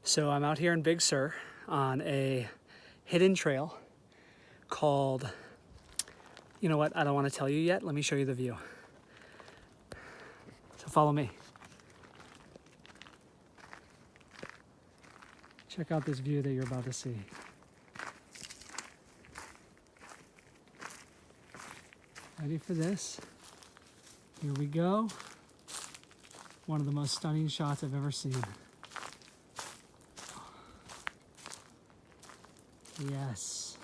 So I'm out here in Big Sur on a hidden trail called, you know what, I don't want to tell you yet. Let me show you the view. So follow me. Check out this view that you're about to see. Ready for this? Here we go. One of the most stunning shots I've ever seen. Yes.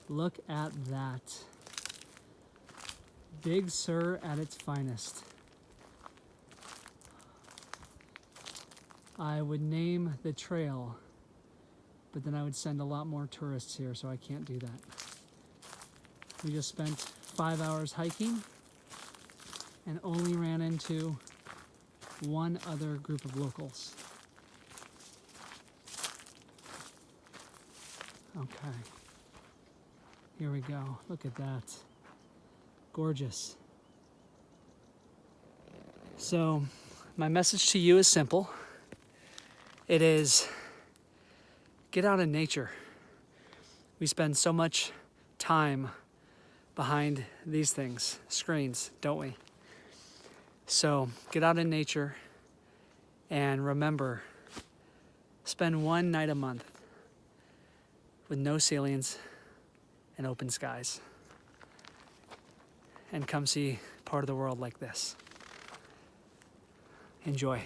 Look at that. Big Sur at its finest. I would name the trail, but then I would send a lot more tourists here, so I can't do that. We just spent 5 hours hiking and only ran into one other group of locals. Okay, here we go. Look at that. Gorgeous. So, my message to you is simple. It is, get out in nature. We spend so much time behind these things, screens, don't we? So get out in nature and remember, spend one night a month with no ceilings and open skies. And come see part of the world like this. Enjoy.